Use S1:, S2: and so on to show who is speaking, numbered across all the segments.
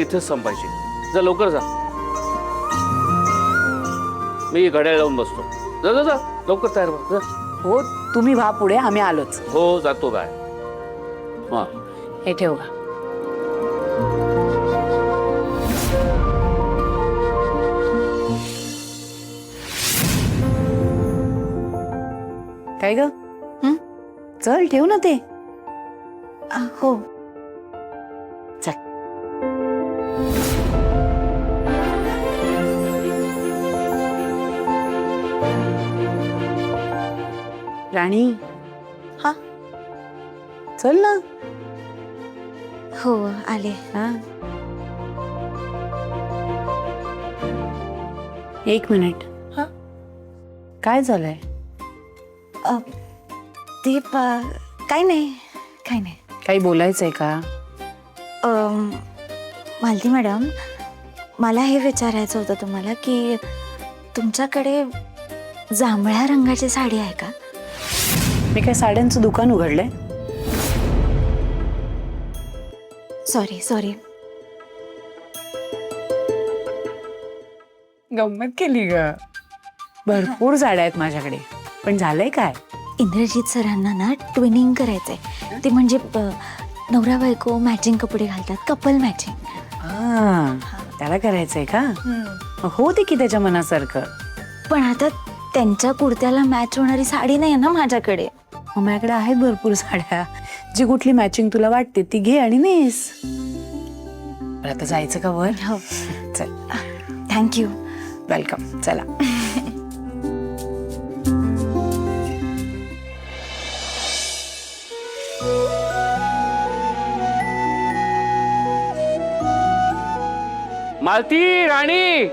S1: इथेच संपायची. जा लवकर जा. मी घड्याळ लावून बसतो. जा जा जा लवकर तयार व्हा. जा.
S2: हो तुम्ही व्हा पुढे, आम्ही आलोच.
S1: हो जातो काय. हा
S2: हे ठेव का. काय ग? चल ठेव ना ते.
S3: हो.
S2: चल. राणी.
S3: हा.
S2: चल ना.
S3: हो आले.
S2: हा. एक मिनिट.
S3: हा.
S2: काय झालंय?
S3: ते काही नाही, काही नाही.
S2: काही बोलायचंय का?
S3: मालती मॅडम, मला हे विचारायचं होतं तुम्हाला की तुमच्याकडे जांभळ्या रंगाची साडी आहे का?
S2: मी काय साड्यांचं दुकान उघडलंय?
S3: Sorry sorry.
S2: गंमत केली ग. भरपूर साड्या आहेत माझ्याकडे, पण झालंय काय?
S3: इंद्रजीत सरांना ना ट्विनिंग करायचंय. ते म्हणजे नवरा बायको मॅचिंग कपडे घालतात, कपल मॅचिंग.
S2: त्याला करायचंय का? हो दे की त्याच्या मनासारखं.
S3: पण आता त्यांच्या कुर्त्याला मॅच होणारी साडी नाही आहे ना माझ्याकडे.
S2: माझ्याकडे आहेत भरपूर साड्या. जी कुठली मॅचिंग तुला वाटते ती घे आणि नेस. आता जायचं का वर?
S3: हो.
S2: चल.
S3: थँक्यू.
S2: वेलकम. चला.
S1: मालती, राणी,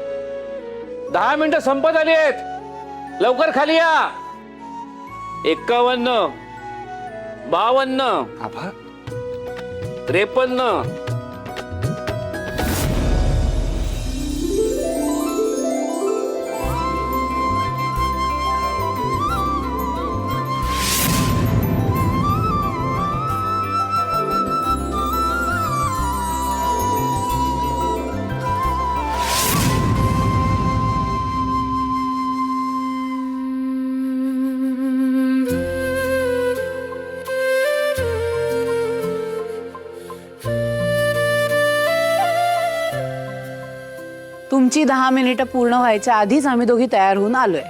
S1: 10 मिनिटं संपत आली आहेत. लवकर खाली या. 51, 52, 53.
S2: तुमची 10 मिनिटं पूर्ण व्हायच्या आधीच आम्ही दोघी तयार होऊन आलोय.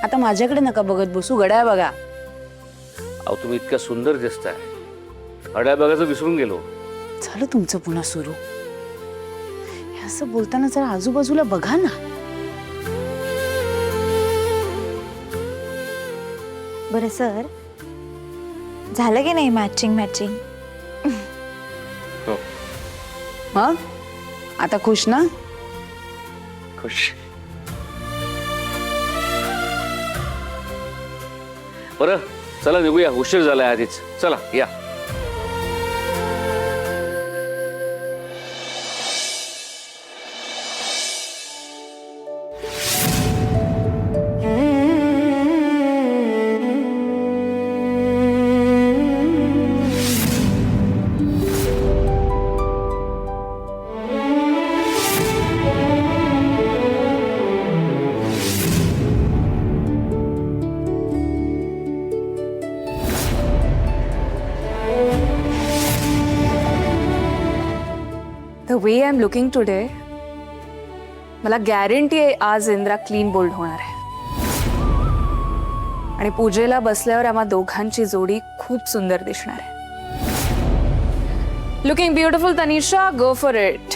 S2: आता माझ्याकडे नका बघत बसू, घड्याळ बघा.
S1: अहो तुम्ही इतक्या सुंदर दिसताय. घड्याळ बघायचं विसरून गेलो.
S2: झालं तुमचं पुन्हा सुरू. हे असं बोलताना जरा आजूबाजूला बघा ना.
S3: बरं सर, झालं की नाही मॅचिंग मॅचिंग?
S2: मग आता खुश ना?
S1: खुश. बरं चला निघूया, उशीर झालाय आधीच. चला या.
S4: The way I'm looking today, मला गॅरंटी आहे आज इंद्रा क्लीन बोल्ड होणार आहे. आणि पूजेला बसल्यावर आम्हा दोघांची जोडी खूप सुंदर दिसणार आहे. Looking beautiful Tanisha, go for it.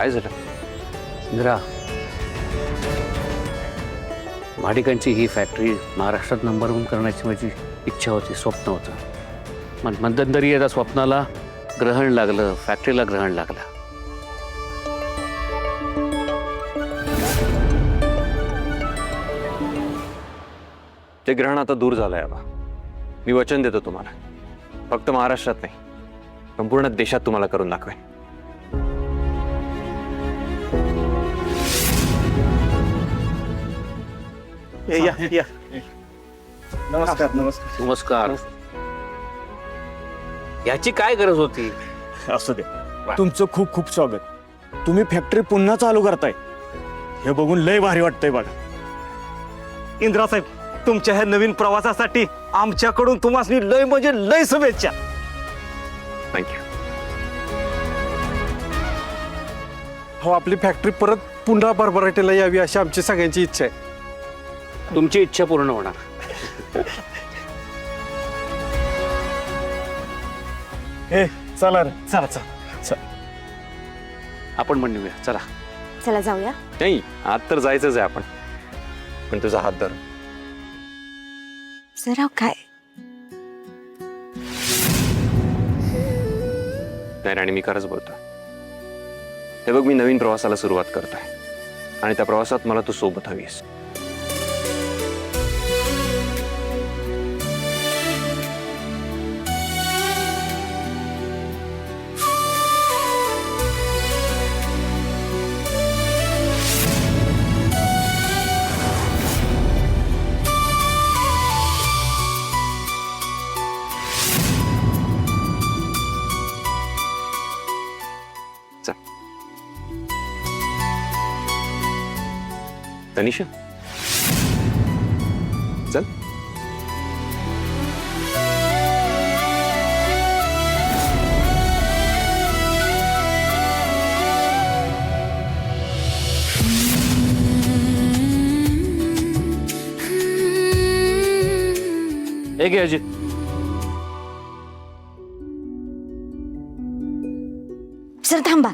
S1: काय झालं? इंदिरा, भाटिकांची ही फॅक्टरी महाराष्ट्रात नंबर 1 करण्याची माझी इच्छा होती, स्वप्न होतं. मध्यंतरी एका स्वप्नाला ग्रहण लागलं, फॅक्टरीला ग्रहण लागलं.
S5: ते ग्रहण आता दूर झालंय आबा. मी वचन देतो तुम्हाला, फक्त महाराष्ट्रात नाही, संपूर्ण देशात तुम्हाला करून दाखवेन.
S6: या नमस्कार. नमस्कार.
S1: नमस्कार. याची काय गरज होती?
S6: असू दे, तुमचं खूप खूप स्वागत. तुम्ही फॅक्टरी पुन्हा चालू करताय हे बघून लय भारी वाटतंय बघा. इंद्रा साहेब, तुमच्या ह्या नवीन प्रवासासाठी आमच्याकडून तुम्हाला लय म्हणजे लय शुभेच्छा.
S5: थँक्यू.
S7: हो, आपली फॅक्टरी परत पुन्हा भरभराटीला यावी अशी आमची सगळ्यांची इच्छा आहे.
S1: तुमची इच्छा पूर्ण होणार.
S6: ए चला रे, चला चला.
S1: आपण पण निघूया, चला.
S3: चला जाऊया.
S5: नाही, आत तर जायचंच आहे आपण, पण तुझा हात धर.
S3: जरा काय
S5: नाही राणी, मी खरंच बोलतोय. हे बघ, मी नवीन प्रवासाला सुरुवात करतोय आणि त्या प्रवासात मला तू सोबत हवीस. चल तनिषा, चल.
S1: हे घे अजित.
S3: सर थांबा.